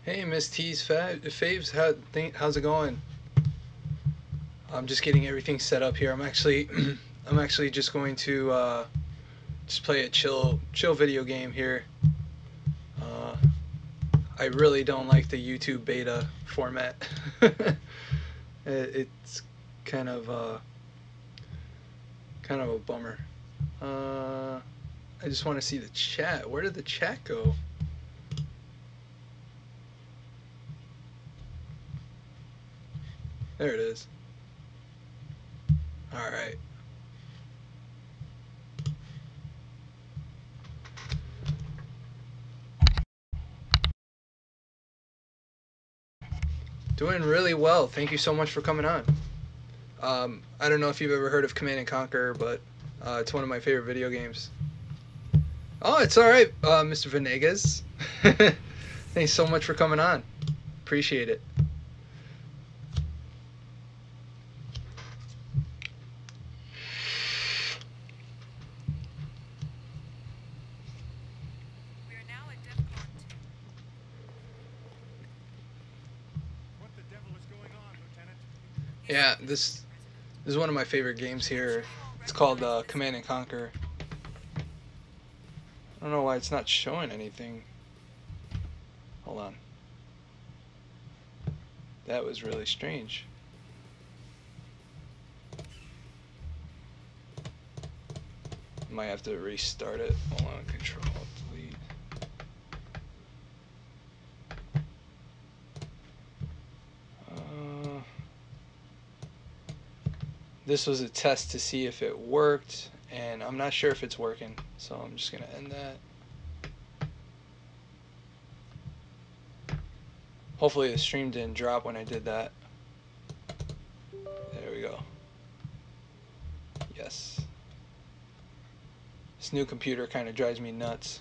Hey, Miss T's Faves, how's it going? I'm just getting everything set up here. I'm actually, I'm actually just going to just play a chill video game here. Uh, I really don't like the YouTube beta format. It's kind of kind of a bummer. Uh, I just want to see the chat. Where did the chat go? There it is. All right. Doing really well. Thank you so much for coming on. I don't know if you've ever heard of Command and Conquer, but it's one of my favorite video games. Oh, it's all right, Mr. Venegas. Thanks so much for coming on. Appreciate it. We are now at DEFCON 2. What the devil is going on, Lieutenant? Yeah, this is one of my favorite games here. It's called Command and Conquer. I don't know why it's not showing anything. Hold on. That was really strange. Might have to restart it. Hold on, Control Delete. This was a test to see if it worked, and I'm not sure if it's working, so I'm just gonna end that. Hopefully the stream didn't drop when I did that. There we go. Yes. This new computer kind of drives me nuts.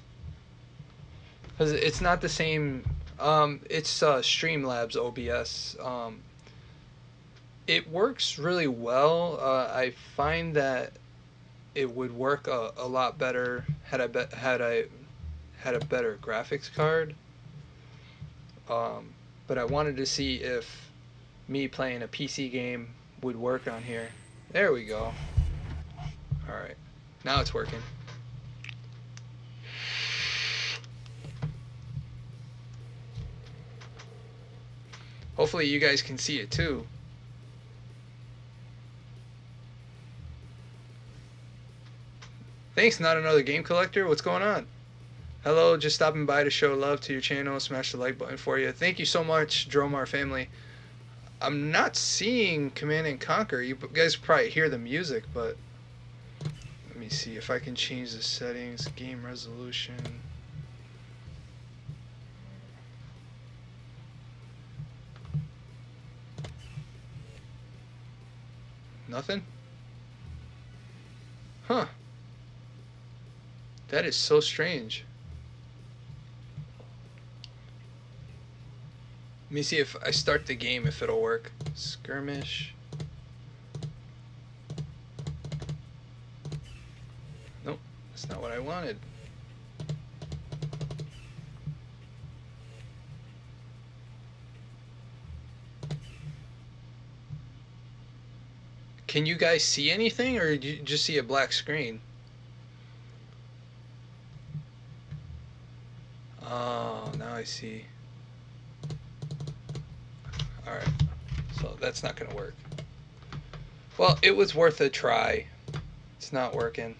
Because it's not the same. It's Streamlabs OBS. It works really well. I find that it would work a lot better had I had a better graphics card. But I wanted to see if me playing a PC game would work on here. There we go. Alright. Now it's working. Hopefully you guys can see it too. Thanks, Not Another Game Collector. What's going on? Hello, just stopping by to show love to your channel. Smash the like button for you. Thank you so much, Dromar family. I'm not seeing Command and Conquer. You guys probably hear the music, but let me see if I can change the settings. Game resolution. Nothing? Huh. That is so strange. Let me see if I start the game if it'll work. Skirmish. Nope, that's not what I wanted. Can you guys see anything, or did you just see a black screen? Oh, now I see. Alright, so that's not going to work. Well, it was worth a try. It's not working.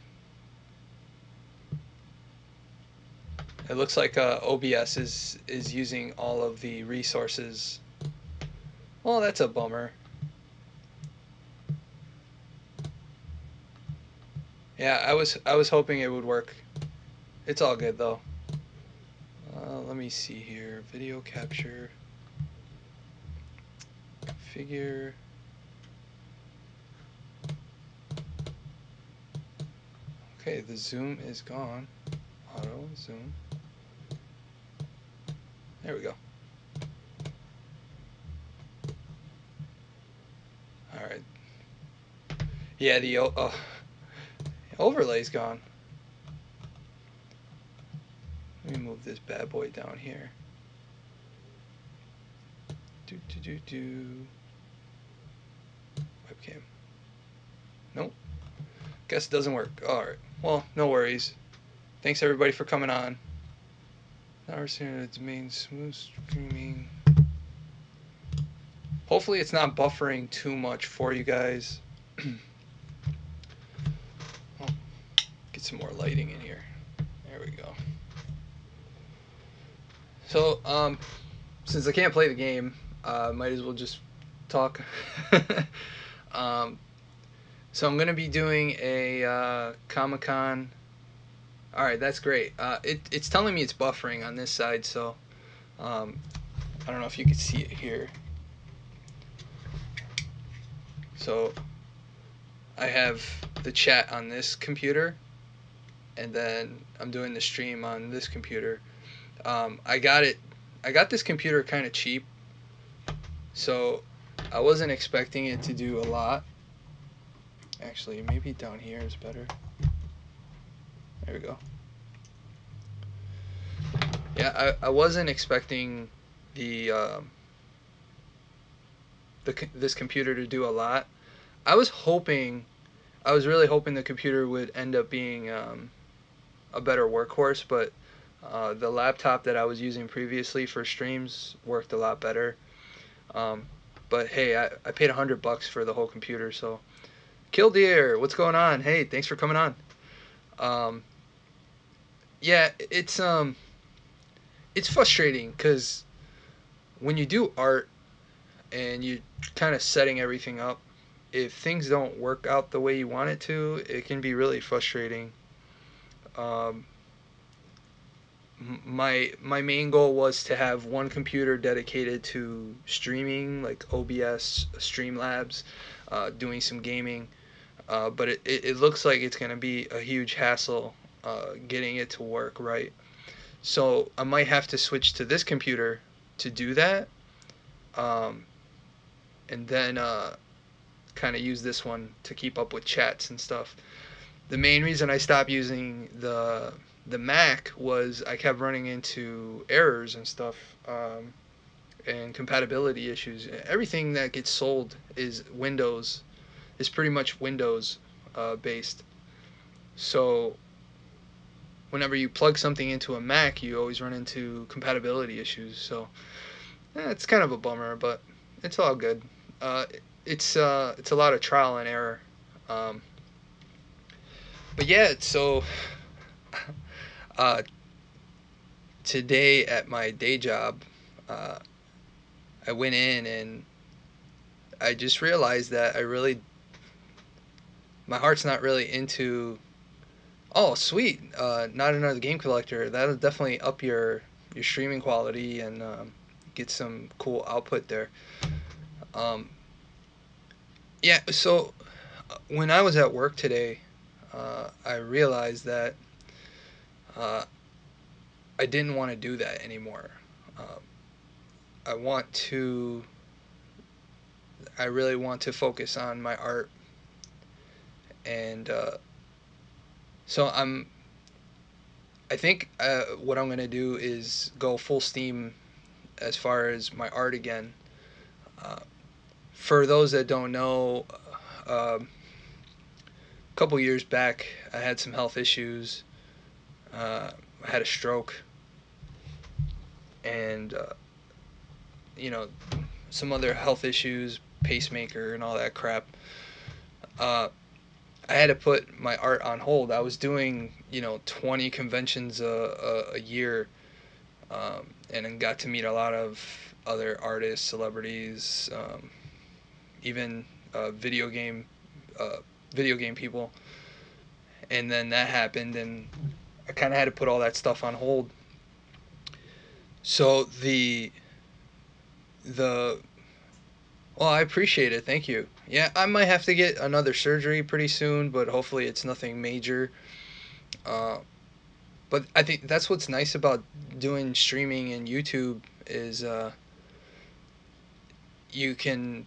It looks like OBS is using all of the resources. Well, that's a bummer. Yeah, I was hoping it would work. It's all good though. Let me see here. Video capture. Configure. Okay, the zoom is gone. Auto zoom. There we go. All right. Yeah, the overlay's gone. Let me move this bad boy down here. Webcam. Nope. Guess it doesn't work. Alright. Well, no worries. Thanks everybody for coming on. Now we're seeing its main smooth streaming. Hopefully it's not buffering too much for you guys. Oh, get some more lighting in here. There we go. So, since I can't play the game, might as well just talk. So I'm gonna be doing a Comic-Con. All right, that's great. It's telling me it's buffering on this side, so I don't know if you can see it here. So I have the chat on this computer, and then I'm doing the stream on this computer. I got this computer kind of cheap, so I wasn't expecting it to do a lot. Actually, maybe down here is better. There we go. Yeah, I wasn't expecting this computer to do a lot. I was really hoping the computer would end up being a better workhorse, but the laptop that I was using previously for streams worked a lot better. But hey, I paid $100 for the whole computer, so. Killdeer, what's going on? Hey, thanks for coming on. Yeah, it's frustrating because when you do art and you're kind of setting everything up, if things don't work out the way you want it to, it can be really frustrating. My main goal was to have one computer dedicated to streaming, like OBS, Streamlabs, doing some gaming. But it looks like it's going to be a huge hassle getting it to work right. So I might have to switch to this computer to do that. And then kind of use this one to keep up with chats and stuff. The main reason I stopped using the Mac was I kept running into errors and stuff, and compatibility issues. Everything that gets sold is pretty much Windows based. So whenever you plug something into a Mac, you always run into compatibility issues. So it's kind of a bummer, but it's all good. It's a lot of trial and error. But yeah, so today at my day job, I went in and I just realized that my heart's not really into. Oh, sweet! Not another game collector. That'll definitely up your streaming quality and get some cool output there. Yeah. So when I was at work today, I realized that I didn't want to do that anymore. I really want to focus on my art, and so I think what I'm gonna do is go full steam as far as my art again. For those that don't know, a couple years back, I had some health issues. I had a stroke, and some other health issues, pacemaker, and all that crap. I had to put my art on hold. I was doing 20 conventions a year, and then got to meet a lot of other artists, celebrities, even video game people. And then that happened, and I kind of had to put all that stuff on hold. So well, I appreciate it. Thank you. Yeah, I might have to get another surgery pretty soon, but hopefully it's nothing major. But I think that's what's nice about doing streaming and YouTube is you can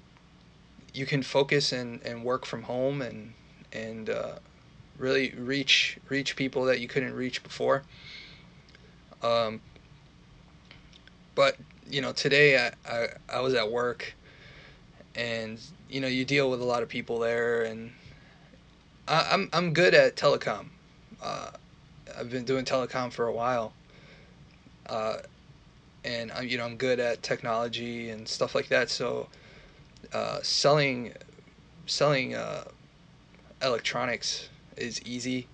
focus and work from home and really reach people that you couldn't reach before. But today I was at work, and you deal with a lot of people there, and I'm good at telecom. Uh, I've been doing telecom for a while, uh, and I'm good at technology and stuff like that. So selling electronics is easy,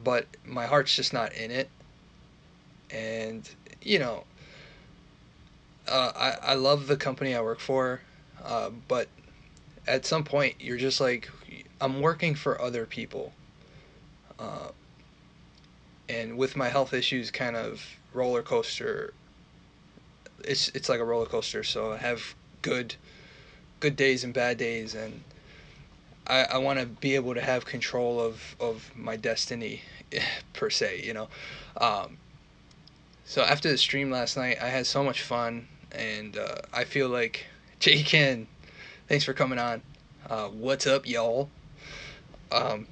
but my heart's just not in it. And you know, I love the company I work for, but at some point you're just like, I'm working for other people, uh, and with my health issues, kind of roller coaster. It's like a roller coaster. So I have good days and bad days, and I want to be able to have control of my destiny, per se. Um, so after the stream last night, I had so much fun, and I feel like Jay Ken, thanks for coming on. What's up, y'all? Um,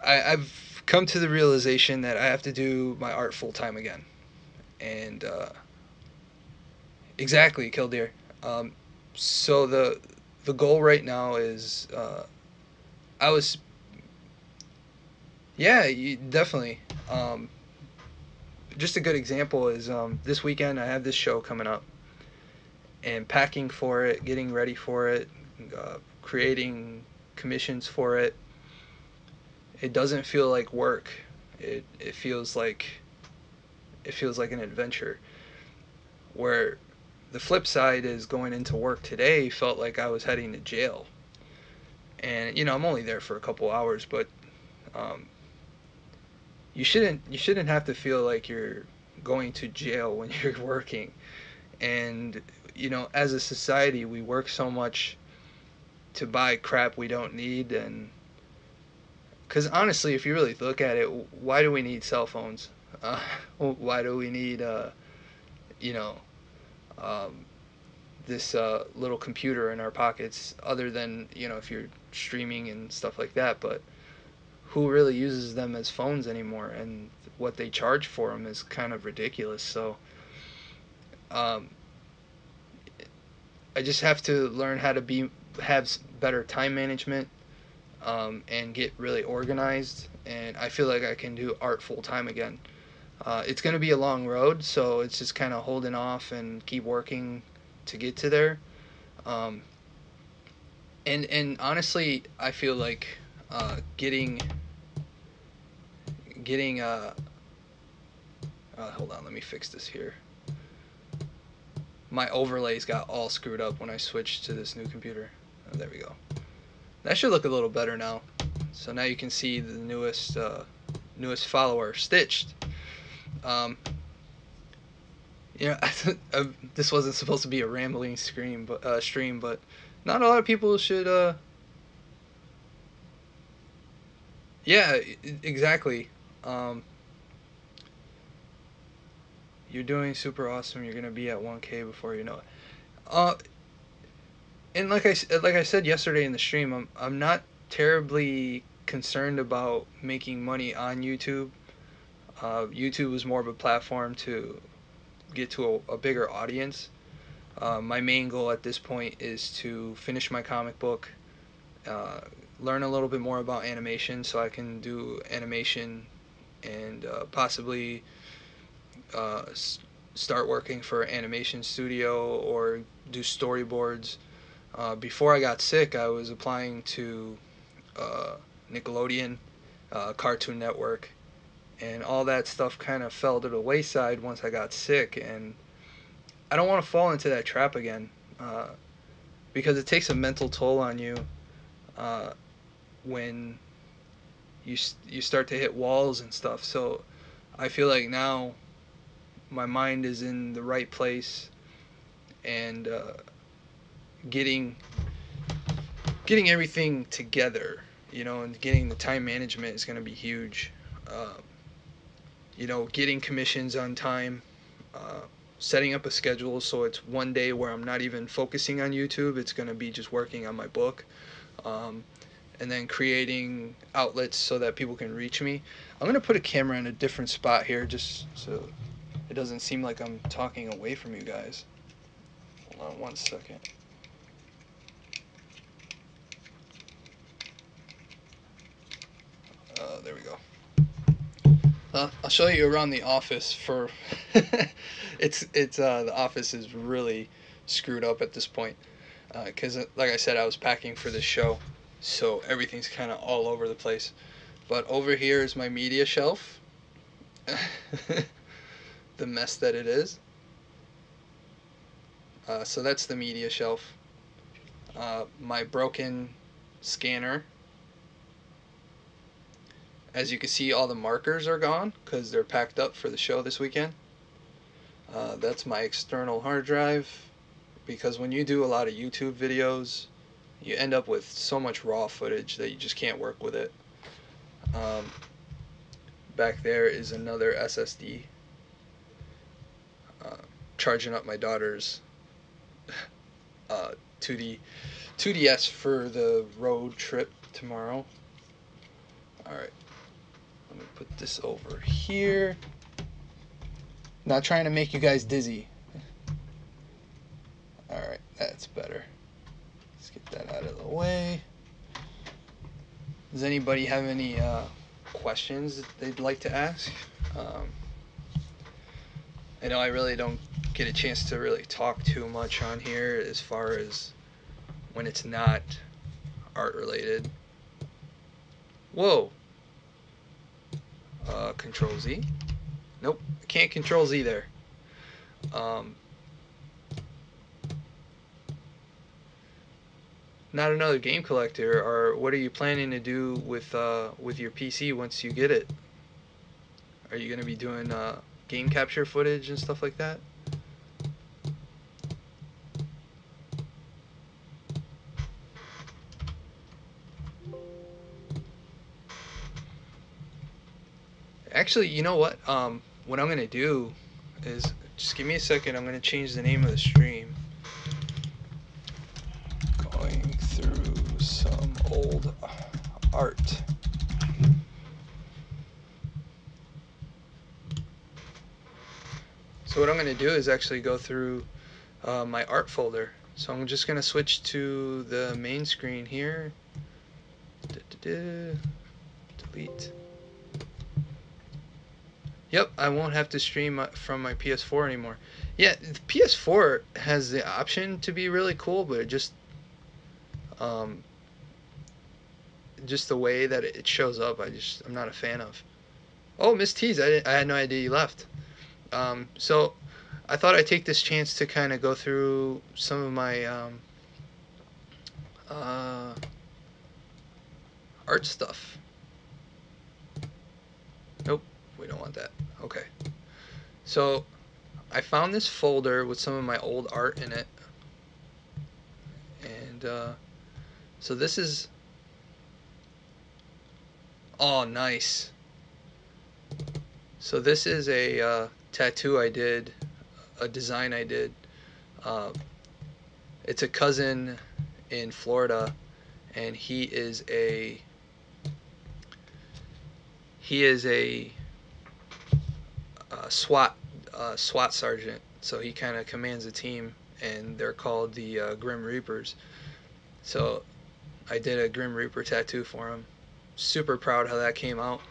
I've come to the realization that I have to do my art full time again, and exactly, Killdeer. Um, so the goal right now is I was yeah, definitely. Um, just a good example is this weekend I have this show coming up, and packing for it, getting ready for it, creating commissions for it. It doesn't feel like work. It feels like an adventure. Where the flip side is going into work today felt like I was heading to jail. And I'm only there for a couple hours, but um, you shouldn't have to feel like you're going to jail when you're working. And as a society, we work so much to buy crap we don't need. And because honestly, if you really look at it, why do we need cell phones? uh, why do we need you know um, this little computer in our pockets, other than if you're streaming and stuff like that? But who really uses them as phones anymore? And what they charge for them is kind of ridiculous. So um, I just have to learn how to have better time management, and get really organized. And I feel like I can do art full time again. It's going to be a long road, so it's just kind of holding off and keep working to get to there. Um, and honestly, I feel like getting hold on, let me fix this here. My overlays got all screwed up when I switched to this new computer. Oh, there we go. That should look a little better now. So now you can see the newest follower, Stitched. Um, this wasn't supposed to be a rambling stream, but not a lot of people should. Yeah, exactly. Um, you're doing super awesome. You're gonna be at 1K before you know it. Uh, and like I said yesterday in the stream, I'm not terribly concerned about making money on YouTube. YouTube is more of a platform to get to a bigger audience. My main goal at this point is to finish my comic book, uh, learn a little bit more about animation so I can do animation, and possibly uh, start working for an animation studio or do storyboards. Before I got sick, I was applying to uh, Nickelodeon, Cartoon Network, and all that stuff kind of fell to the wayside once I got sick. And I don't want to fall into that trap again, because it takes a mental toll on you uh, when you start to hit walls and stuff. So I feel like now my mind is in the right place, and getting getting everything together, and getting the time management is going to be huge. Uh, getting commissions on time, uh, setting up a schedule so it's one day where I'm not even focusing on YouTube. It's going to be just working on my book. Um, and then creating outlets so that people can reach me. I'm going to put a camera in a different spot here just so It doesn't seem like I'm talking away from you guys. Hold on one second. There we go. I'll show you around the office for it's the office is really screwed up at this point because like I said, I was packing for this show, so everything's kind of all over the place. But over here is my media shelf. The mess that it is. So that's the media shelf. My broken scanner. As you can see, all the markers are gone because they're packed up for the show this weekend. That's my external hard drive, because when you do a lot of YouTube videos, you end up with so much raw footage that you just can't work with it. Back there is another SSD. Charging up my daughter's 2DS for the road trip tomorrow. Alright, let me put this over here. Not trying to make you guys dizzy. Alright, that's better. Let's get that out of the way. Does anybody have any questions that they'd like to ask? I know I really don't get a chance to really talk too much on here as far as when it's not art related. Whoa. Control Z. Nope, I can't Control Z there. Not another game collector. Or what are you planning to do with your PC once you get it? Are you gonna be doing game capture footage and stuff like that? Actually, you know what? What I'm gonna do is just give me a second. I'm gonna change the name of the stream. Going through some old art. So what I'm gonna do is actually go through my art folder. So I'm just gonna switch to the main screen here. Delete. Yep, I won't have to stream from my PS4 anymore. Yeah, the PS4 has the option to be really cool, but it just the way that it shows up, I'm not a fan of. Oh, Miss Tease, I had no idea you left. So I thought I'd take this chance to kind of go through some of my art stuff. Nope, we don't want that. Okay. So I found this folder with some of my old art in it. And so this is... Oh, nice. So this is a tattoo I did, a design I did. It's a cousin in Florida, and he is a SWAT sergeant. So he kind of commands a team, and they're called the Grim Reapers. So I did a Grim Reaper tattoo for him. Super proud how that came out.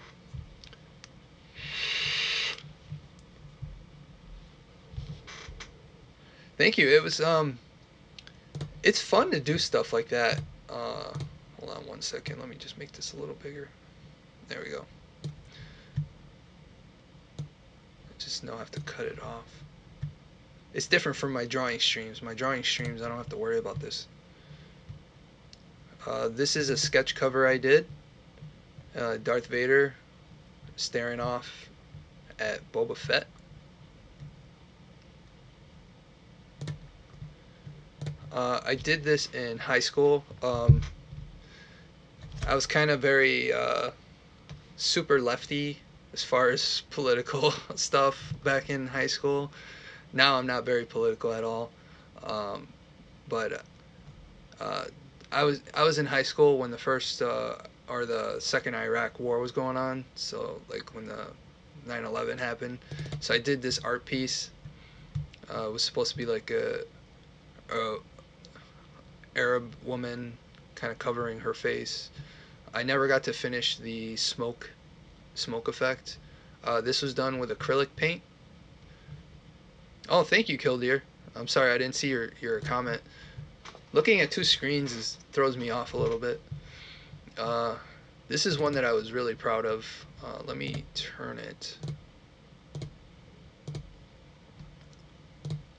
Thank you. It was it's fun to do stuff like that. Hold on one second. Let me just make this a little bigger. There we go. I just know I have to cut it off. It's different from my drawing streams. My drawing streams, I don't have to worry about this. This is a sketch cover I did. Darth Vader staring off at Boba Fett. I did this in high school. I was kind of very super lefty as far as political stuff back in high school. Now I'm not very political at all. But I was in high school when the first or the second Iraq war was going on. So like when 9/11 happened. So I did this art piece. It was supposed to be like a Arab woman kind of covering her face. I never got to finish the smoke effect. This was done with acrylic paint. Oh, thank you, Killdeer. I'm sorry I didn't see your comment. Looking at two screens throws me off a little bit. Uh, this is one that I was really proud of. Let me turn it.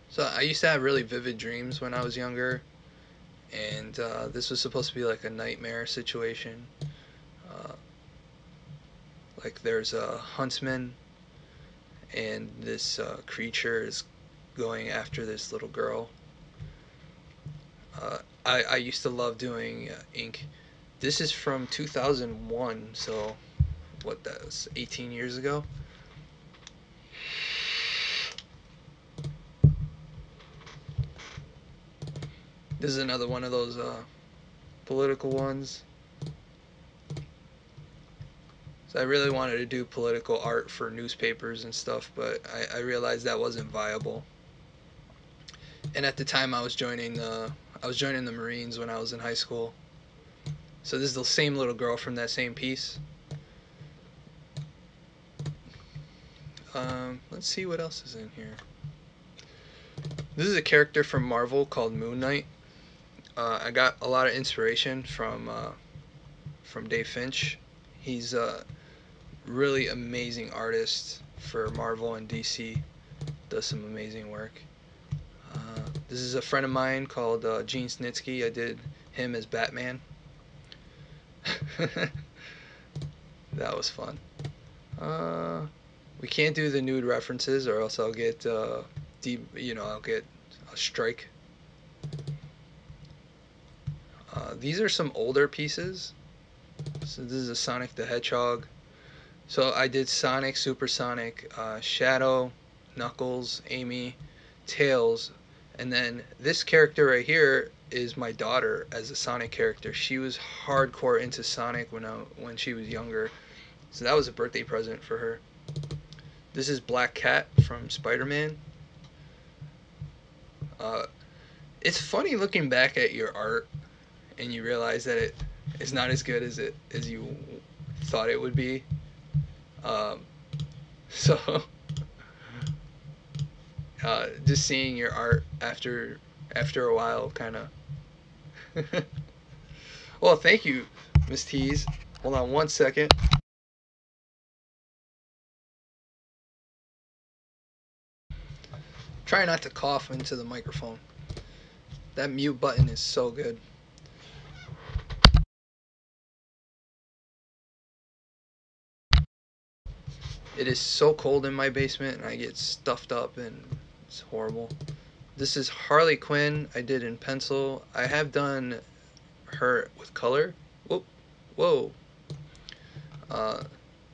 So I used to have really vivid dreams when I was younger, and this was supposed to be like a nightmare situation. Uh, like there's a huntsman, and this creature is going after this little girl. I used to love doing ink. This is from 2001, so what, that was 18 years ago. This is another one of those political ones. So I really wanted to do political art for newspapers and stuff, but I realized that wasn't viable. And at the time, I was joining the Marines when I was in high school. So this is the same little girl from that same piece. Let's see what else is in here. This is a character from Marvel called Moon Knight. I got a lot of inspiration from Dave Finch. He's a really amazing artist for Marvel and DC. Does some amazing work. This is a friend of mine called Gene Snitsky. I did him as Batman. That was fun. We can't do the nude references, or else I'll get I'll get a strike. These are some older pieces. So this is a Sonic the Hedgehog. So I did Sonic, Supersonic, Shadow, Knuckles, Amy, Tails, and then this character right here is my daughter as a Sonic character. She was hardcore into Sonic when she was younger, so that was a birthday present for her. This is Black Cat from Spider-Man. It's funny looking back at your art and you realize that it is not as good as you thought it would be. So just seeing your art after a while, kind of. Well, thank you, Miss Tease. Hold on one second. Try not to cough into the microphone. That mute button is so good. It is so cold in my basement and I get stuffed up and it's horrible. This is Harley Quinn. I did in pencil. I have done her with color. Whoa, whoa.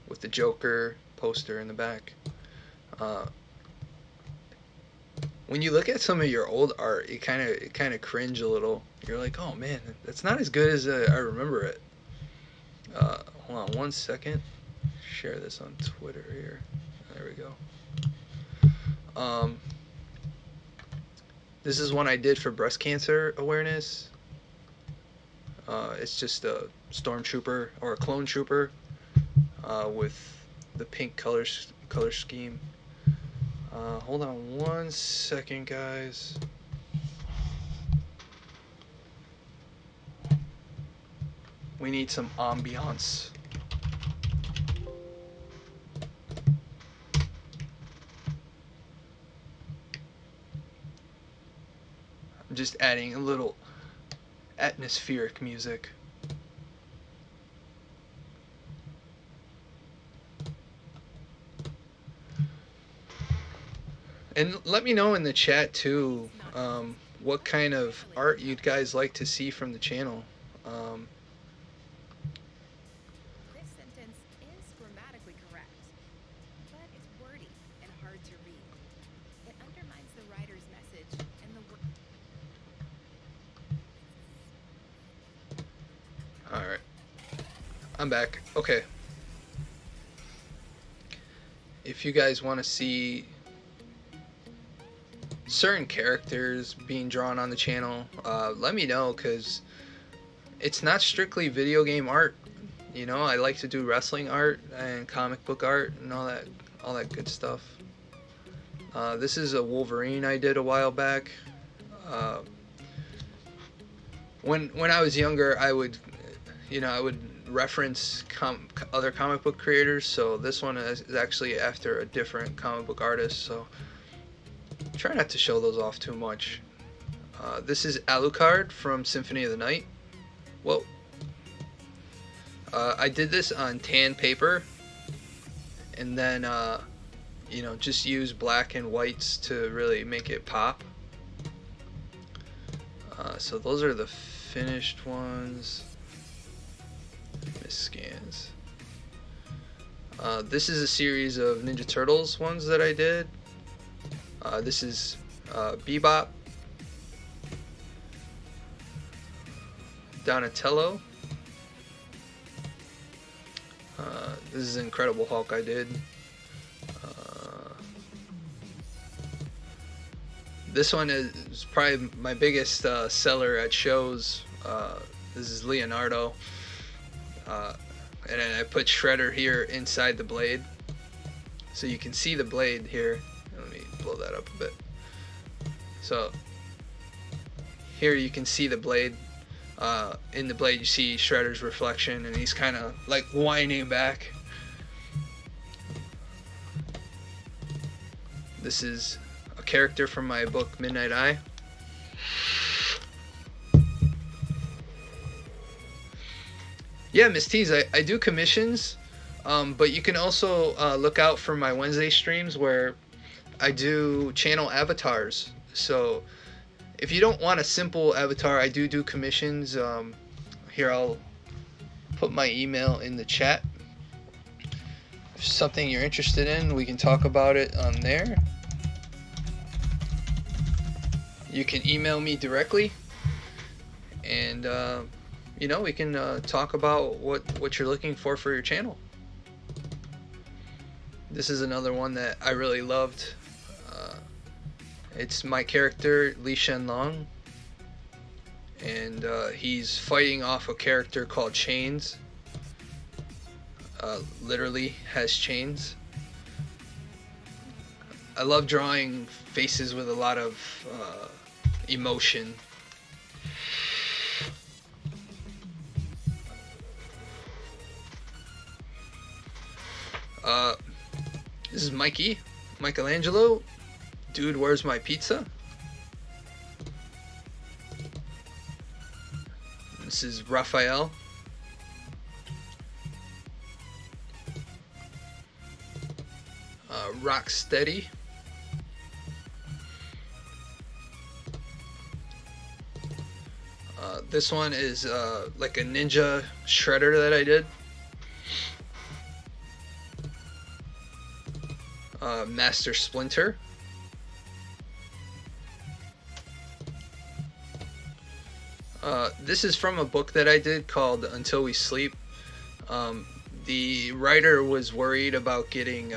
With the Joker poster in the back. When you look at some of your old art, you kind of cringe a little. You're like, oh man, that's not as good as I remember it. Hold on one second. Share this on Twitter here. There we go. This is one I did for breast cancer awareness. It's just a stormtrooper or a clone trooper with the pink color scheme. Hold on one second, guys. We need some ambiance. I'm just adding a little atmospheric music. And let me know in the chat too, what kind of art you'd guys like to see from the channel. This sentence is grammatically correct, but it's wordy and hard to read. It undermines the writer's message and the word. Alright. I'm back. Okay. if you guys want to see certain characters being drawn on the channel, let me know, because it's not strictly video game art. You know, I like to do wrestling art and comic book art and all that good stuff. This is a Wolverine I did a while back. When I was younger, I would reference other comic book creators. So this one is actually after a different comic book artist. So try not to show those off too much. This is Alucard from Symphony of the Night. Whoa. I did this on tan paper, and then just use black and whites to really make it pop. So those are the finished ones. Miss scans. This is a series of Ninja Turtles ones that I did. This is Bebop, Donatello. This is Incredible Hulk I did. This one is probably my biggest seller at shows. This is Leonardo. And then I put Shredder here inside the blade, so you can see the blade here. Let me blow that up a bit. So here you can see the blade. In the blade you see Shredder's reflection, and he's kind of like whining back. This is a character from my book Midnight Eye. Yeah, Miss T's, I do commissions, but you can also look out for my Wednesday streams where I do channel avatars. So if you don't want a simple avatar, I do commissions. Here, I'll put my email in the chat. If something you're interested in, we can talk about it on there. You can email me directly, and we can talk about what you're looking for your channel. This is another one that I really loved. It's my character Li Shenlong, and he's fighting off a character called Chains. Literally has chains. I love drawing faces with a lot of emotion. This is Michelangelo. Dude, where's my pizza? This is Raphael. Rocksteady. This one is like a ninja shredder that I did. Master Splinter. This is from a book that I did called Until We Sleep. The writer was worried about getting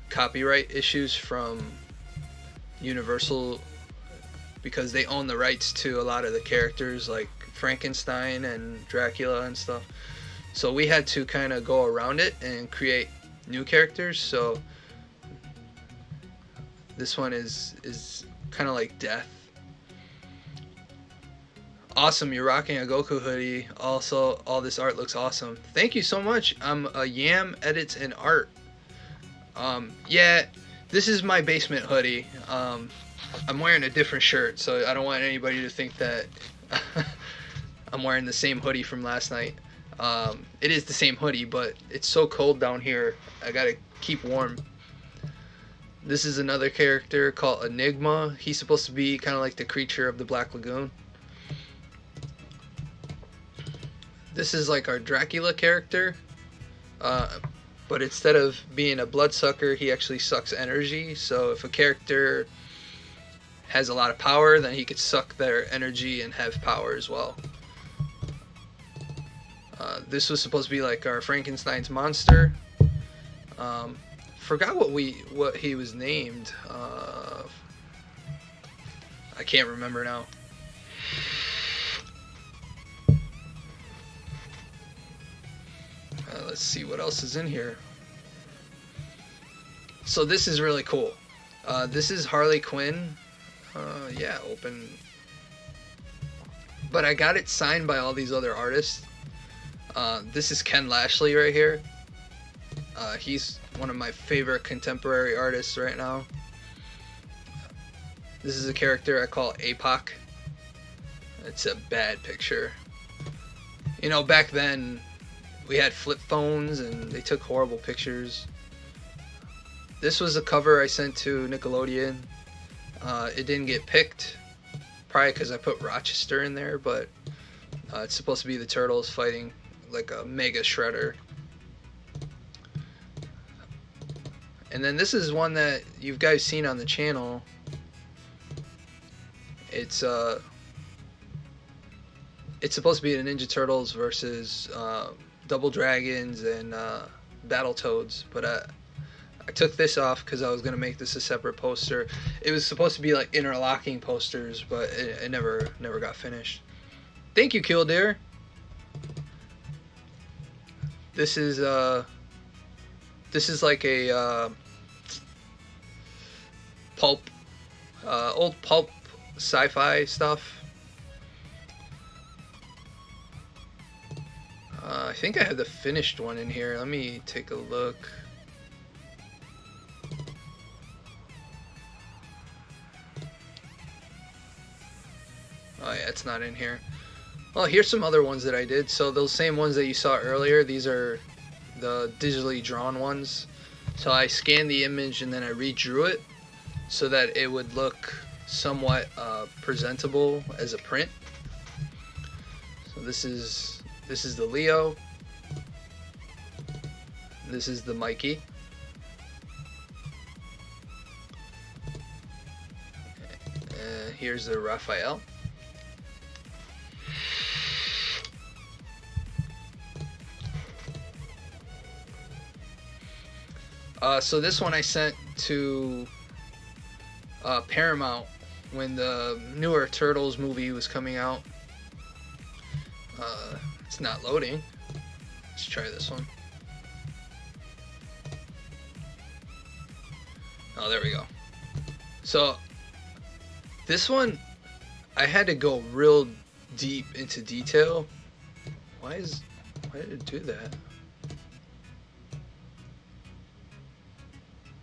copyright issues from Universal because they own the rights to a lot of the characters like Frankenstein and Dracula and stuff. So we had to kind of go around it and create new characters. So this one is kind of like Death. Awesome, you're rocking a Goku hoodie. Also, all this art looks awesome. Thank you so much. I'm a Yam Edits and Art. Yeah, this is my basement hoodie. I'm wearing a different shirt, so I don't want anybody to think that I'm wearing the same hoodie from last night. It is the same hoodie, but it's so cold down here, I gotta keep warm. This is another character called Enigma. He's supposed to be kind of like the creature of the Black Lagoon. This is like our Dracula character, but instead of being a bloodsucker, he actually sucks energy. So if a character has a lot of power, then he could suck their energy and have power as well. This was supposed to be like our Frankenstein's monster. forgot what he was named. I can't remember now. Let's see what else is in here. So this is really cool. This is Harley Quinn. Yeah, open. But I got it signed by all these other artists. This is Ken Lashley right here. He's one of my favorite contemporary artists right now. This is a character I call APOC. It's a bad picture. You know, back then we had flip phones and they took horrible pictures. This was a cover I sent to Nickelodeon. It didn't get picked, probably because I put Rochester in there, but it's supposed to be the Turtles fighting like a mega shredder. And then this is one that you guys seen on the channel. It's supposed to be the Ninja Turtles versus Double Dragons and Battletoads, but I took this off because I was gonna make this a separate poster. It was supposed to be like interlocking posters, but it never got finished. Thank you, Killdeer. This is like a pulp, old pulp sci-fi stuff. I think I have the finished one in here. Let me take a look. Oh yeah, it's not in here. Well, here's some other ones that I did. So those same ones that you saw earlier, these are the digitally drawn ones. So I scanned the image and then I redrew it so that it would look somewhat presentable as a print. So this is the Leo. This is the Mikey. Here's the Raphael. So this one I sent to Paramount when the newer Turtles movie was coming out. It's not loading. Let's try this one. Oh, there we go. So this one, I had to go real deep into detail. Why did it do that?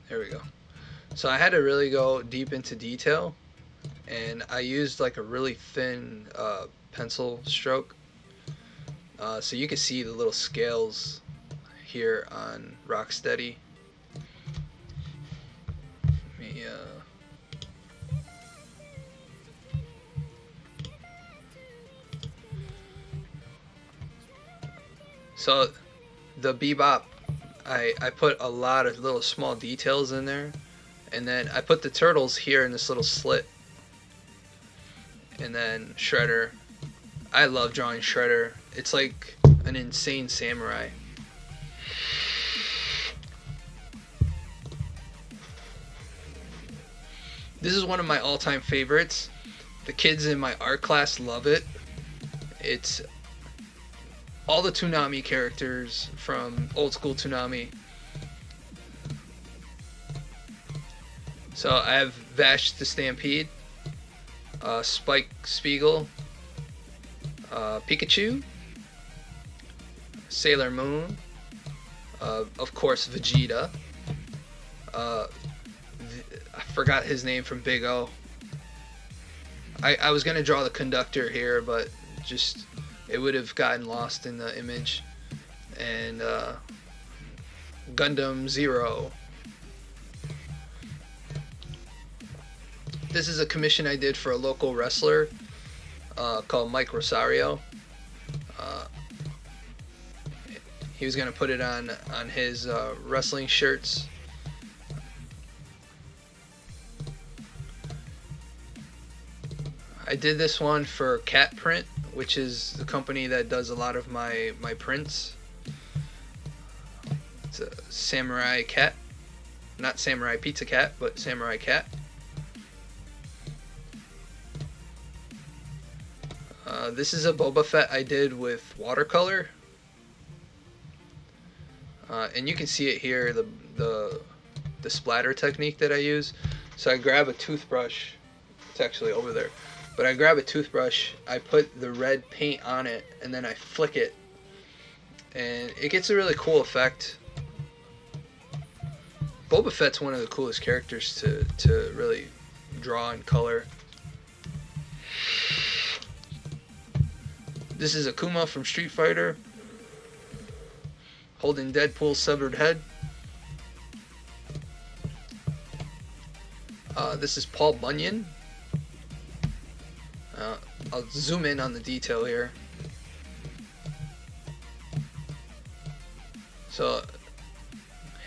There we go. So I had to really go deep into detail, and I used like a really thin pencil stroke, so you can see the little scales here on Rocksteady. Let me, so the Bebop, I put a lot of little small details in there, and then I put the Turtles here in this little slit, and then Shredder. I love drawing Shredder. It's like an insane samurai. This is one of my all-time favorites. The kids in my art class love it. It's all the Toonami characters from old school Toonami. So I have Vash the Stampede, Spike Spiegel, Pikachu, Sailor Moon, of course Vegeta. I forgot his name from Big O. I was gonna draw the conductor here, but just it would have gotten lost in the image. And Gundam Zero. This is a commission I did for a local wrestler called Mike Rosario. He was gonna put it on his wrestling shirts. I did this one for Cat Print, which is the company that does a lot of my prints. It's a samurai cat. not Samurai Pizza Cat, but Samurai Cat. This is a Boba Fett I did with watercolor, and you can see it here, the splatter technique that I use. So I grab a toothbrush. It's actually over there, but I grab a toothbrush, I put the red paint on it, and then I flick it, and it gets a really cool effect. Boba Fett's one of the coolest characters to really draw in color. This is Akuma from Street Fighter, holding Deadpool's severed head. This is Paul Bunyan. I'll zoom in on the detail here. So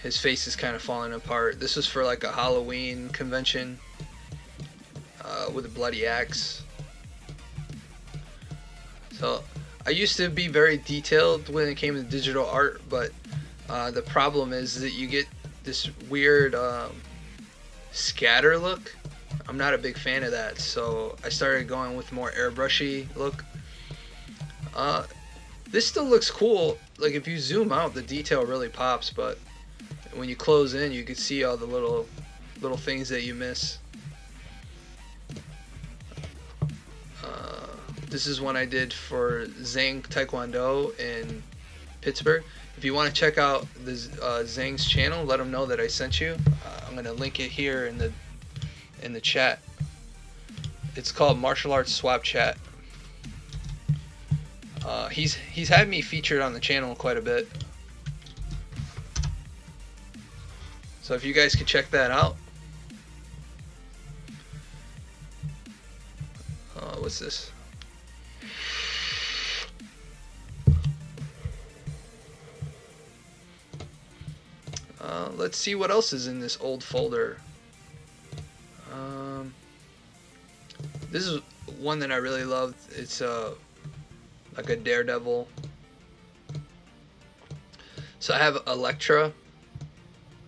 his face is kind of falling apart. This was for like a Halloween convention with a bloody axe. So I used to be very detailed when it came to digital art, but the problem is that you get this weird scatter look. I'm not a big fan of that, so I started going with more airbrushy look. This still looks cool. Like if you zoom out, the detail really pops, but when you close in, you can see all the little things that you miss. This is one I did for Zhang Taekwondo in Pittsburgh. If you want to check out the Zhang's channel, let him know that I sent you. I'm gonna link it here in the chat. It's called Martial Arts Swap Chat. He's had me featured on the channel quite a bit, so if you guys could check that out. What's this? Let's see what else is in this old folder. This is one that I really loved. It's like a Daredevil. So I have Elektra,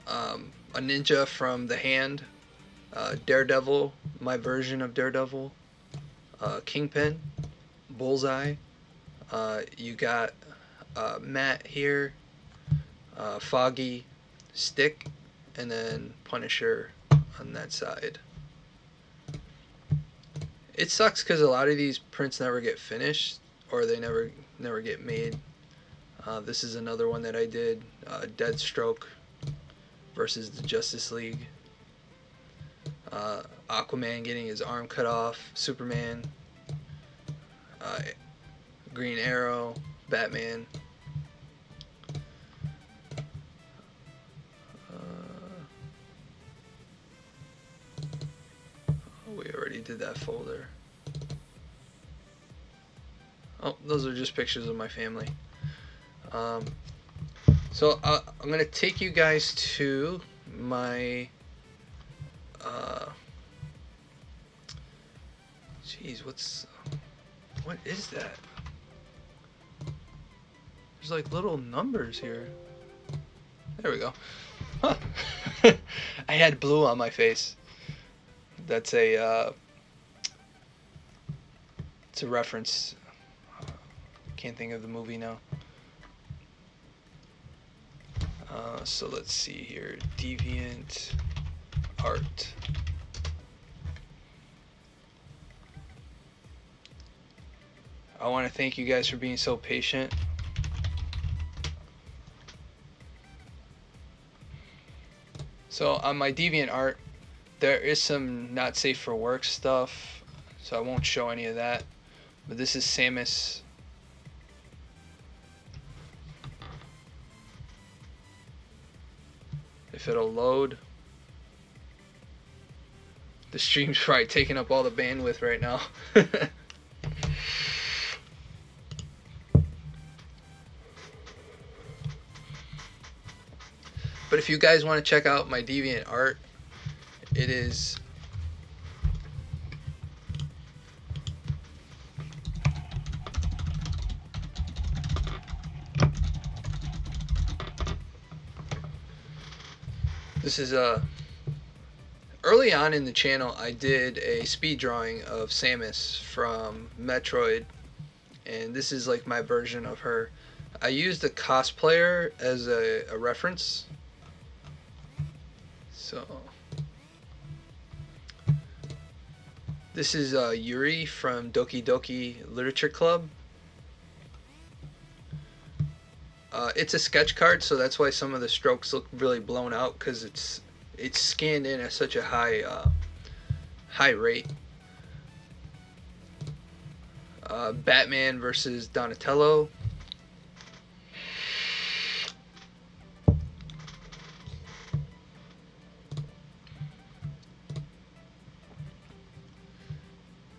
a ninja from The Hand, Daredevil, my version of Daredevil, Kingpin, Bullseye. You got Matt here, Foggy, Stick, and then Punisher on that side. It sucks because a lot of these prints never get finished, or they never get made. This is another one that I did, Deathstroke versus the Justice League. Aquaman getting his arm cut off, Superman, Green Arrow, Batman. We already did that folder. Oh, those are just pictures of my family. So I'm gonna take you guys to my geez, what is that? There's like little numbers here. There we go. Huh. I had blue on my face. That's it's a reference. Can't think of the movie now. So let's see here. Deviant Art. I want to thank you guys for being so patient. So on my Deviant Art, there is some not safe for work stuff, so I won't show any of that. But this is Samus. If it'll load. The stream's probably taking up all the bandwidth right now. But if you guys want to check out my Deviant Art, it is This is early on in the channel. I did a speed drawing of Samus from Metroid, and this is like my version of her. I used a cosplayer as a reference. So this is Yuri from Doki Doki Literature Club. It's a sketch card, so that's why some of the strokes look really blown out, because it's scanned in at such a high rate. Batman versus Donatello.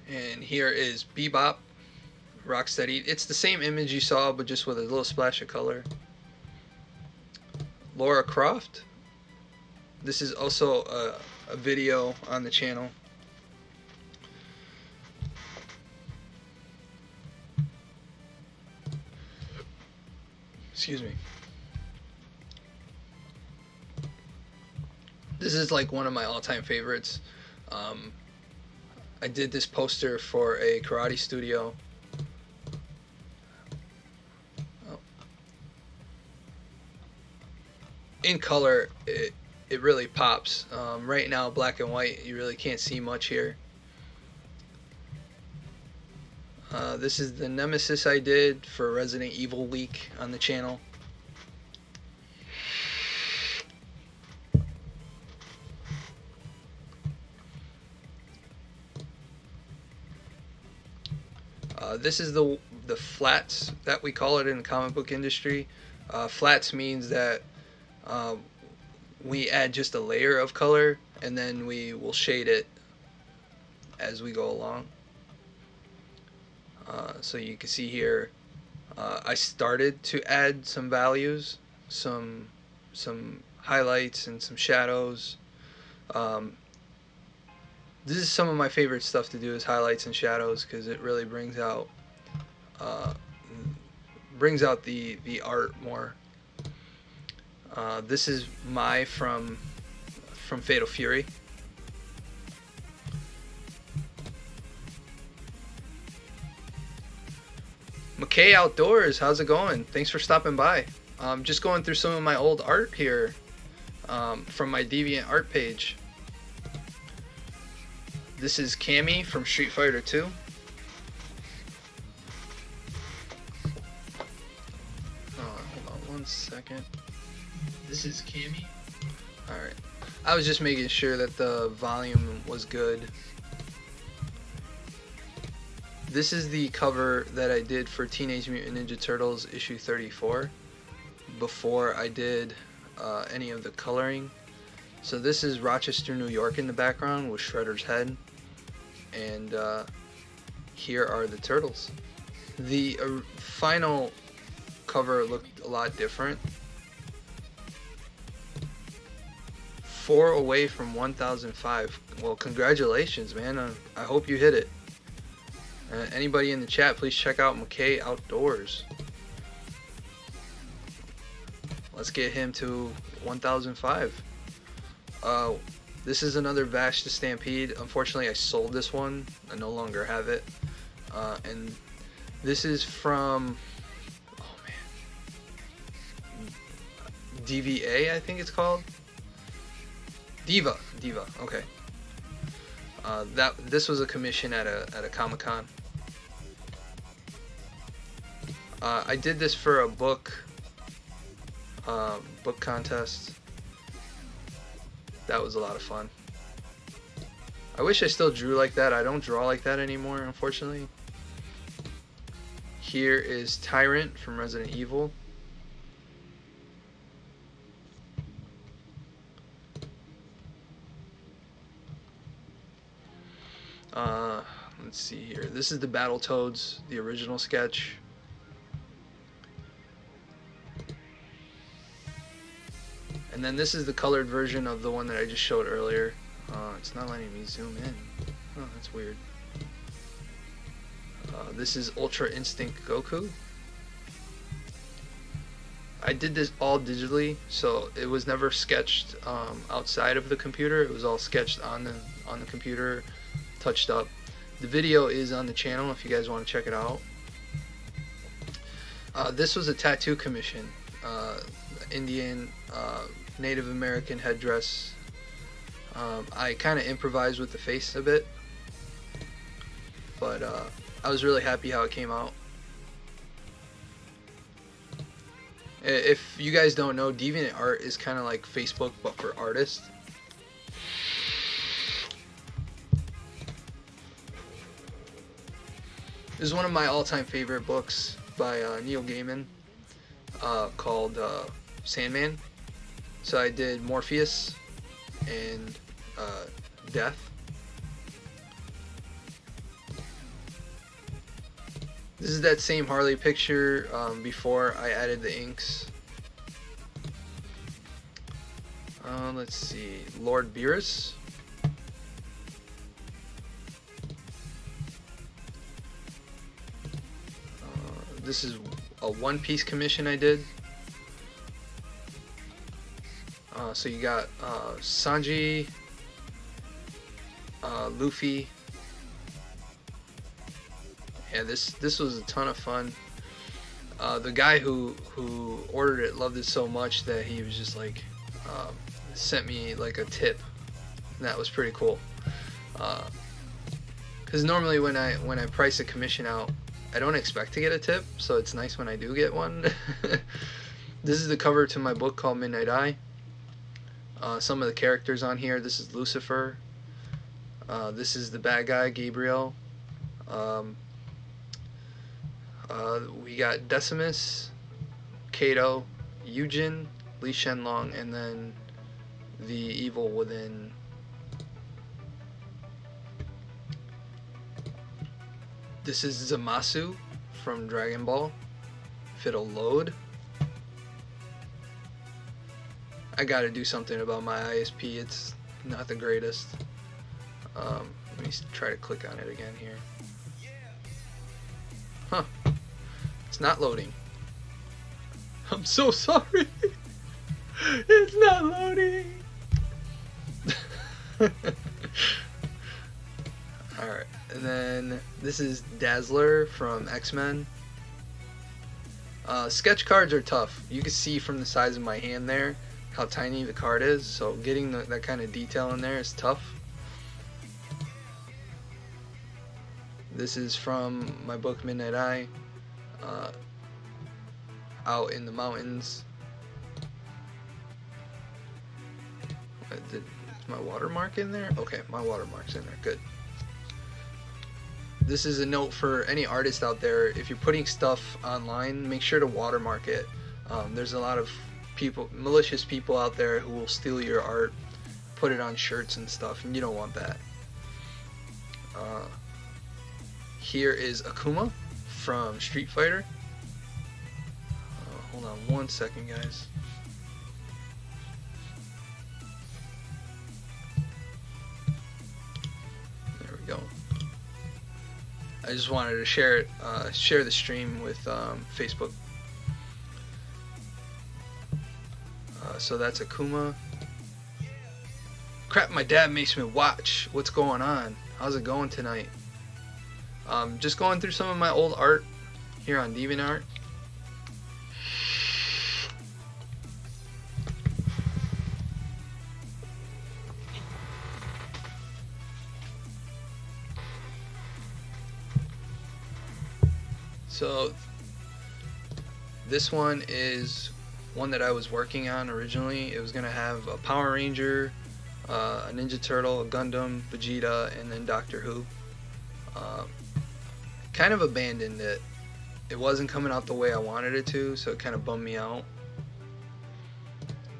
And here is Bebop, Rocksteady. It's the same image you saw, but just with a little splash of color. Laura Croft. This is also a video on the channel. Excuse me. This is like one of my all-time favorites. I did this poster for a karate studio. In color, it really pops. Right now, black and white, you really can't see much here. This is the Nemesis I did for Resident Evil Week on the channel. This is the flats that we call it in the comic book industry. Flats means that we add just a layer of color, and then we will shade it as we go along. So you can see here, I started to add some values, some highlights and some shadows. This is some of my favorite stuff to do, is highlights and shadows, because it really brings out the art more. This is Mai from Fatal Fury. McKay Outdoors, how's it going? Thanks for stopping by. Just going through some of my old art here from my DeviantArt page. This is Cammy from Street Fighter 2. Hold on one second. This is Cammy. Alright. I was just making sure that the volume was good. This is the cover that I did for Teenage Mutant Ninja Turtles issue 34 before I did any of the coloring. So this is Rochester, New York in the background with Shredder's head. And here are the turtles. The final cover looked a lot different. 4 away from 1005. Well, congratulations, man. I hope you hit it. Anybody in the chat, please check out McKay Outdoors. Let's get him to 1005. This is another Vash the Stampede. Unfortunately, I sold this one. I no longer have it. And this is from, oh man, DVA, I think it's called. Diva. Okay. This was a commission at a Comic-Con. I did this for a book contest. That was a lot of fun. I wish I still drew like that. I don't draw like that anymore, unfortunately. Here is Tyrant from Resident Evil. Let's see here. This is the Battletoads, the original sketch. And then this is the colored version of the one that I just showed earlier. It's not letting me zoom in. Oh, that's weird. This is Ultra Instinct Goku. I I did this all digitally, so it was never sketched outside of the computer. It was all sketched on the computer, touched up. The video is on the channel if you guys want to check it out. This was a tattoo commission, Indian, Native American headdress. I kind of improvised with the face a bit, but I was really happy how it came out. If you guys don't know, DeviantArt is kind of like Facebook but for artists. This is one of my all-time favorite books by Neil Gaiman, called Sandman. So I did Morpheus and Death. This is that same Harley picture before I added the inks. Let's see, Lord Beerus. This is a one-piece commission I did. So you got Sanji, Luffy. Yeah, this was a ton of fun. The guy who ordered it loved it so much that he was just like sent me like a tip. And that was pretty cool. Because normally when I price a commission out, I don't expect to get a tip, so it's nice when I do get one. This is the cover to my book called Midnight Eye. Some of the characters on here. This is Lucifer. This is the bad guy, Gabriel. We got Decimus, Kato, Yujin, Li Shenlong, and then the evil within. This is Zamasu from Dragon Ball. If it'll load. I gotta do something about my ISP, it's not the greatest. Let me try to click on it again here. Huh. It's not loading. I'm so sorry. It's not loading. Alright, and then this is Dazzler from X-Men. Sketch cards are tough. You can see from the size of my hand there how tiny the card is, so getting that kind of detail in there is tough. This is from my book Midnight Eye. Out in the mountains. Is my watermark in there? Okay, my watermark's in there. Good. This is a note for any artist out there. If you're putting stuff online, make sure to watermark it. There's a lot of malicious people out there who will steal your art, put it on shirts and stuff, and you don't want that. Here is Akuma from Street Fighter. Hold on one second, guys. There we go. I just wanted to share it, share the stream with Facebook. So that's Akuma. Crap, my dad makes me watch. What's going on? How's it going tonight? Just going through some of my old art here on DeviantArt. So this one is one that I was working on originally. It was gonna have a Power Ranger, a Ninja Turtle, a Gundam, Vegeta, and then Doctor Who. Kind of abandoned it. It wasn't coming out the way I wanted it to, so it kind of bummed me out.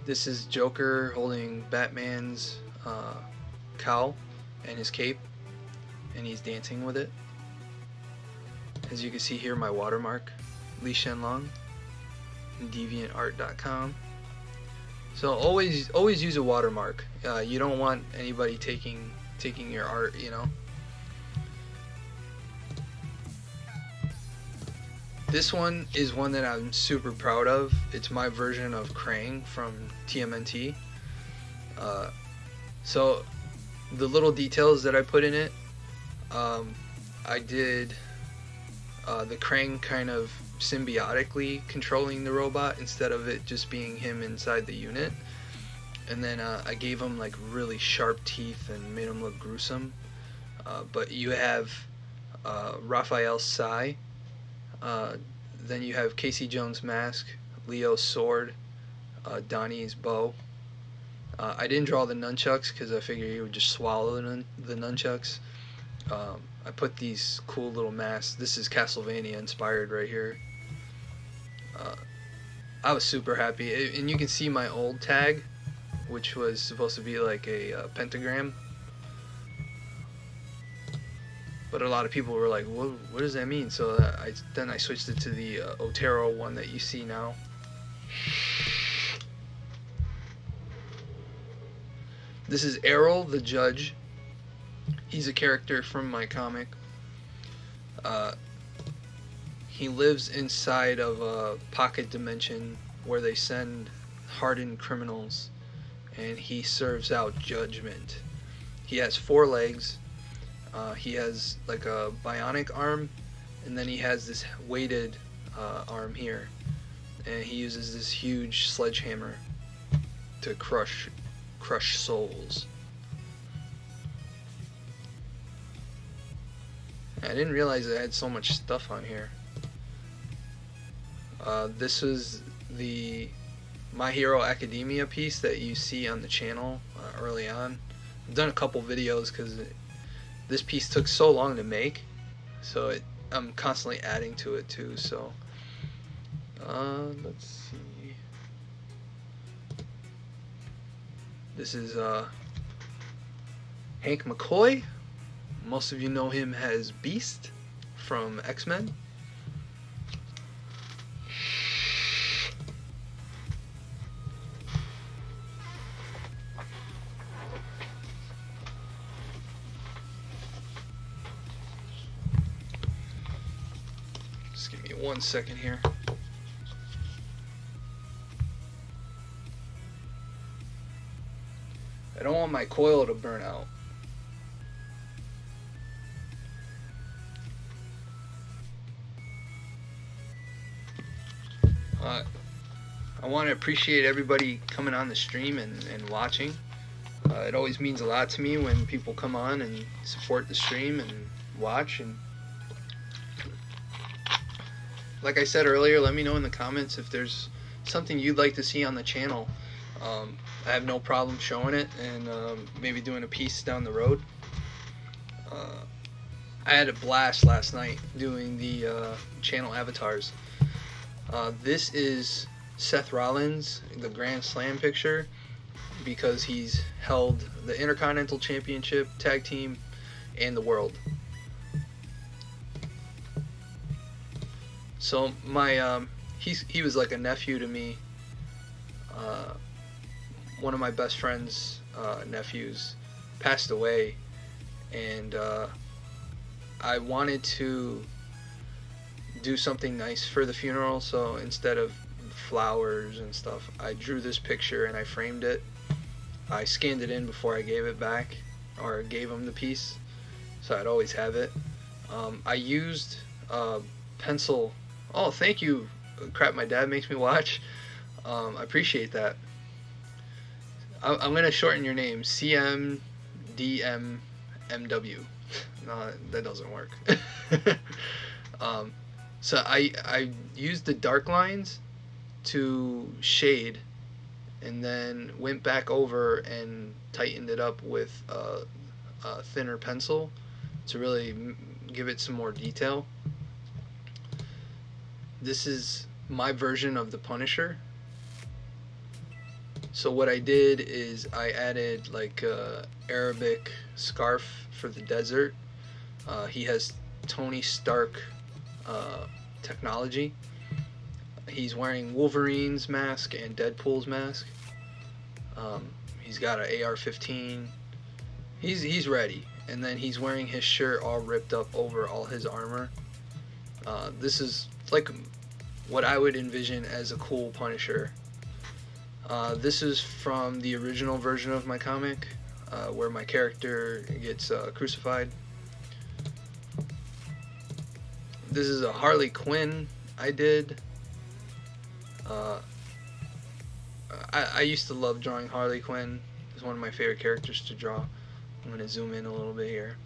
This is Joker holding Batman's cowl and his cape, and he's dancing with it. As you can see here, my watermark, Li Shenlong, DeviantArt.com. So always use a watermark. You don't want anybody taking your art, you know. This one is one that I'm super proud of. It's my version of Krang from TMNT. So the little details that I put in it, I did the Krang kind of symbiotically controlling the robot instead of it just being him inside the unit. And then I gave him like really sharp teeth and made him look gruesome. But you have Raphael's Sai, then you have Casey Jones' mask, Leo's sword, Donnie's bow. I didn't draw the nunchucks because I figured he would just swallow the nunchucks. I put these cool little masks. This is Castlevania inspired right here. I was super happy, and you can see my old tag, which was supposed to be like a pentagram. But a lot of people were like, what does that mean? So then I switched it to the Otero one that you see now. This is Errol the Judge. He's a character from my comic. He lives inside of a pocket dimension where they send hardened criminals, and he serves out judgment. He has 4 legs. He has like a bionic arm, and then he has this weighted arm here, and he uses this huge sledgehammer to crush souls. I didn't realize I had so much stuff on here. This was the My Hero Academia piece that you see on the channel early on. I've done a couple videos because this piece took so long to make, so I'm constantly adding to it too. So let's see. This is Hank McCoy. Most of you know him as Beast from X-Men. Just give me 1 second here. I don't want my coil to burn out. I want to appreciate everybody coming on the stream and watching. It always means a lot to me when people come on and support the stream and watch. And like I said earlier, let me know in the comments if there's something you'd like to see on the channel. I have no problem showing it and maybe doing a piece down the road. I had a blast last night doing the channel avatars. This is Seth Rollins, the Grand Slam picture, because he's held the Intercontinental Championship, Tag Team, and the World. So my he was like a nephew to me. One of my best friend's nephews passed away, and I wanted to do something nice for the funeral, so instead of flowers and stuff, I drew this picture and I framed it. I scanned it in before I gave it back, or gave him the piece, so I'd always have it. I used pencil. Oh, thank you. Crap, my dad makes me watch. I appreciate that. I'm gonna shorten your name, CMDMMW. No, that doesn't work. So I used the dark lines to shade, and then went back over and tightened it up with a thinner pencil to really give it some more detail. This is my version of the Punisher. So what I did is I added like a Arabic scarf for the desert. He has Tony Stark technology. He's wearing Wolverine's mask and Deadpool's mask. He's got an AR-15. He's ready, and then he's wearing his shirt all ripped up over all his armor. This is like what I would envision as a cool Punisher. This is from the original version of my comic, where my character gets crucified. This is a Harley Quinn I did. I used to love drawing Harley Quinn. It's one of my favorite characters to draw. I'm going to zoom in a little bit here.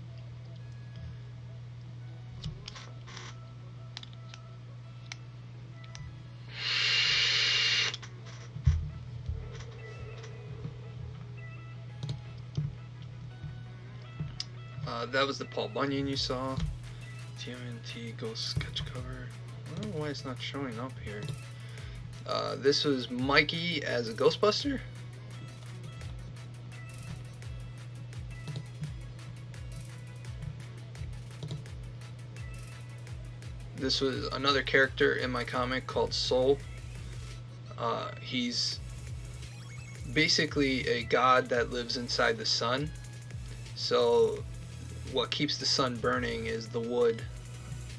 That was the Paul Bunyan you saw. TMNT Ghost sketch cover. I don't know why it's not showing up here. This was Mikey as a Ghostbuster. This was another character in my comic called Soul. He's basically a god that lives inside the sun. So what keeps the sun burning is the wood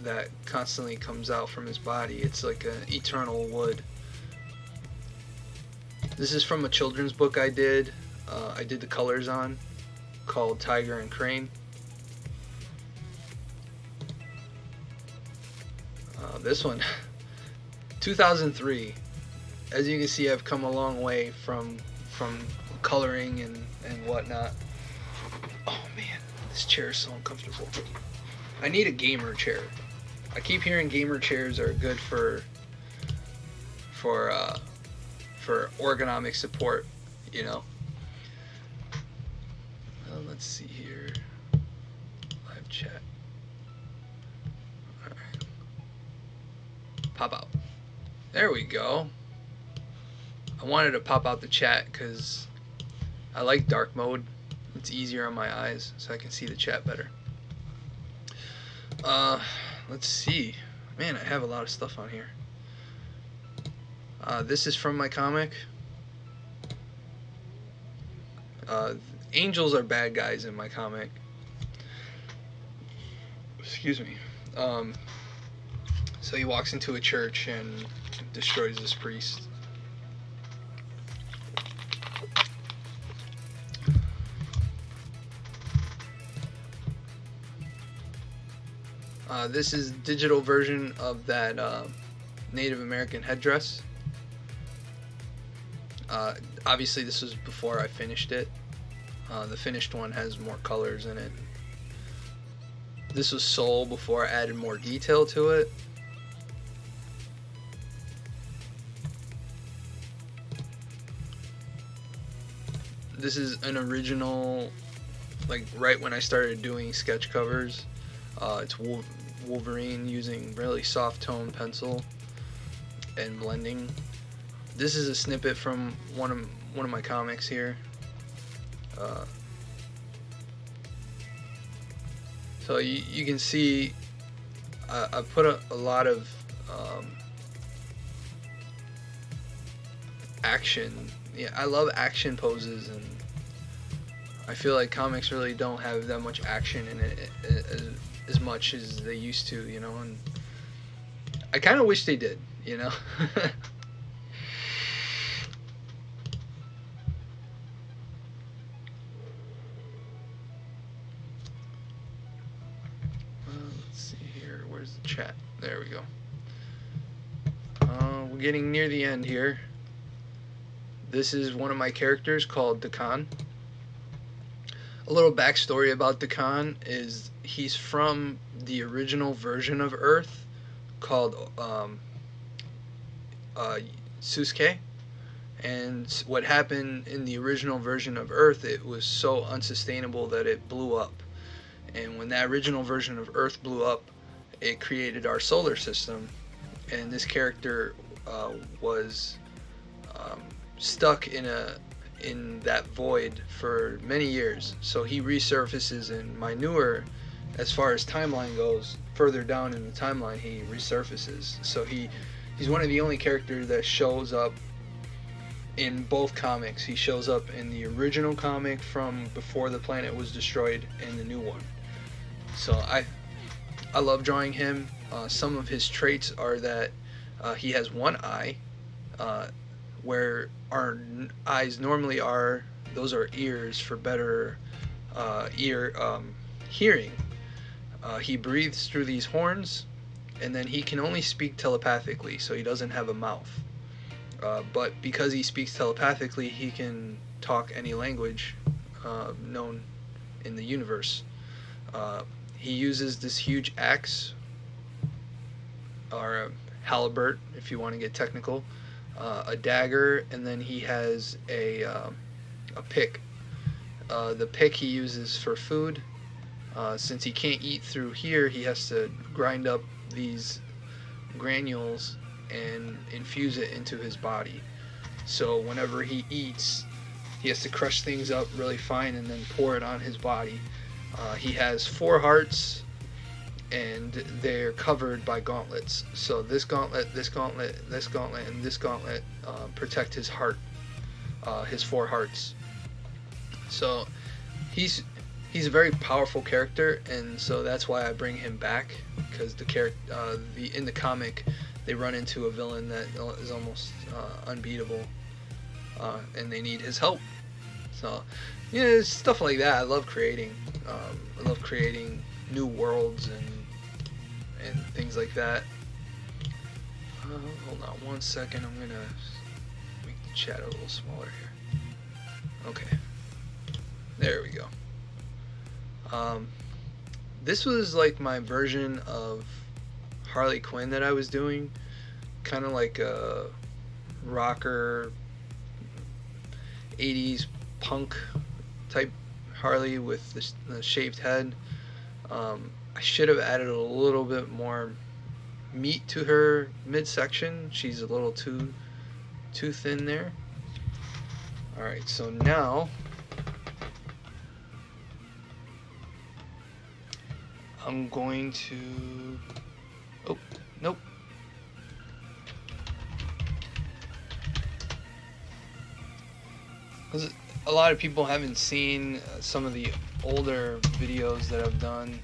that constantly comes out from his body. It's like an eternal wood. This is from a children's book I did the colors on, called Tiger and Crane. This one, 2003. As you can see, I've come a long way from coloring and whatnot. Oh man, this chair is so uncomfortable. I need a gamer chair. I keep hearing gamer chairs are good for ergonomic support, you know. Well, let's see here. Live chat. All right. Pop out. There we go. I wanted to pop out the chat because I like dark mode. It's easier on my eyes, so I can see the chat better. Let's see. Man, I have a lot of stuff on here. This is from my comic. Angels are bad guys in my comic. Excuse me. So he walks into a church and destroys this priest. This is digital version of that Native American headdress. Obviously this was before I finished it. The finished one has more colors in it. This was Soul before I added more detail to it. This is an original, like right when I started doing sketch covers. It's Wolverine using really soft tone pencil and blending. This is a snippet from one of my comics here. So you can see I put a lot of action. Yeah, I love action poses, and I feel like comics really don't have that much action in it as much as they used to, you know, and I kind of wish they did, you know. Let's see here, where's the chat? There we go. We're getting near the end here. This is one of my characters called Dakan. A little backstory about Dakan is he's from the original version of Earth called Susuke. And what happened in the original version of Earth, it was so unsustainable that it blew up. And when that original version of Earth blew up, it created our solar system. And this character was stuck in that void for many years. So he resurfaces in my newer, as far as timeline goes, further down in the timeline he resurfaces. So he's one of the only characters that shows up in both comics. He shows up in the original comic from before the planet was destroyed and the new one. So I love drawing him. Some of his traits are that he has one eye, where our eyes normally are. Those are ears for better ear hearing. He breathes through these horns, and then he can only speak telepathically, so he doesn't have a mouth. But because he speaks telepathically, he can talk any language known in the universe. He uses this huge axe, or a halberd if you want to get technical, a dagger, and then he has a pick. The pick he uses for food. Since he can't eat through here, he has to grind up these granules and infuse it into his body. So whenever he eats, he has to crush things up really fine and then pour it on his body. He has 4 hearts, and they're covered by gauntlets. So this gauntlet, this gauntlet, this gauntlet, and this gauntlet protect his heart, his 4 hearts. So he's a very powerful character, and so that's why I bring him back, because in the comic they run into a villain that is almost unbeatable, and they need his help. So yeah, stuff like that. I love creating. I love creating new worlds and things like that. Hold on one second. I'm gonna make the chat a little smaller here. Okay, there we go. This was like my version of Harley Quinn that I was doing, kind of like a rocker 80s punk type Harley with the shaved head. I should have added a little bit more meat to her midsection. She's a little too thin there. Alright, so now I'm going to... Oh, nope. A lot of people haven't seen some of the older videos that I've done.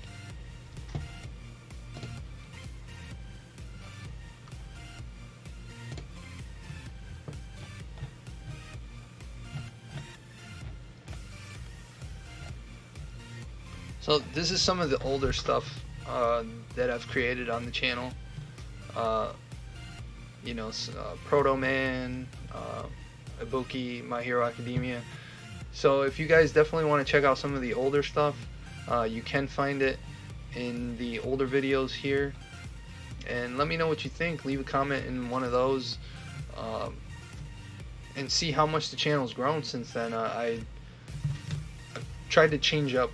So this is some of the older stuff that I've created on the channel. You know, Proto Man, Ibuki, My Hero Academia. So if you guys definitely want to check out some of the older stuff, you can find it in the older videos here. And let me know what you think. Leave a comment in one of those, and see how much the channel's grown since then. I've tried to change up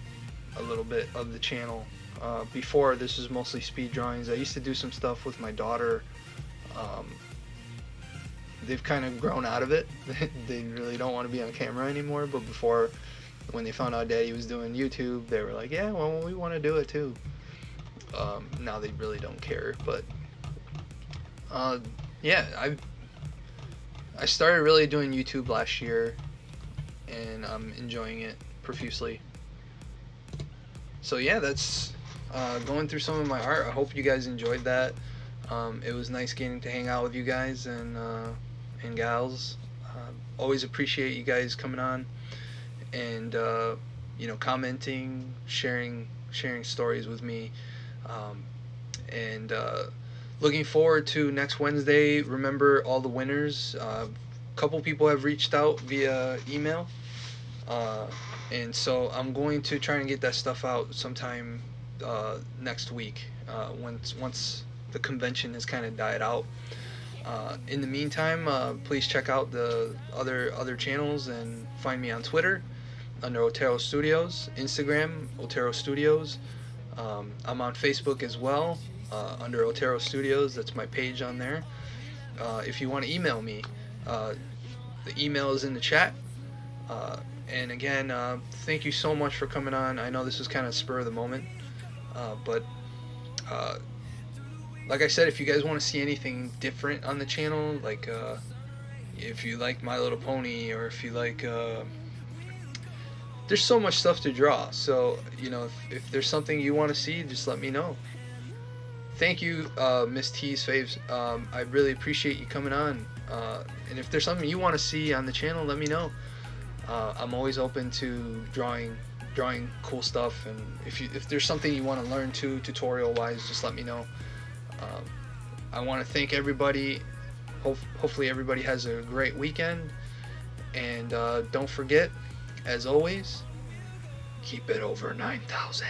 a little bit of the channel. Before, this was mostly speed drawings. I used to do some stuff with my daughter. They've kind of grown out of it. They really don't want to be on camera anymore, but before, when they found out Daddy was doing YouTube, they were like, yeah, well, we want to do it too. Now they really don't care, but yeah, I started really doing YouTube last year, and I'm enjoying it profusely. So yeah, that's going through some of my art. I hope you guys enjoyed that. It was nice getting to hang out with you guys and gals. Always appreciate you guys coming on and you know, commenting, sharing stories with me, and looking forward to next Wednesday. Remember all the winners. A couple people have reached out via email, and so I'm going to try and get that stuff out sometime next week, once the convention has kind of died out. In the meantime, please check out the other channels and find me on Twitter under Otero Studios, Instagram Otero Studios. I'm on Facebook as well under Otero Studios. That's my page on there. If you want to email me, the email is in the chat. And again, thank you so much for coming on. I know this was kind of spur of the moment, but like I said, if you guys want to see anything different on the channel, like if you like My Little Pony, or if you like, there's so much stuff to draw. So, you know, if there's something you want to see, just let me know. thank you, Miss T's Faves. I really appreciate you coming on. And if there's something you want to see on the channel, let me know. I'm always open to drawing cool stuff, and if there's something you want to learn too, tutorial wise, just let me know. I want to thank everybody. Hopefully everybody has a great weekend, and don't forget, as always, keep it over 9,000.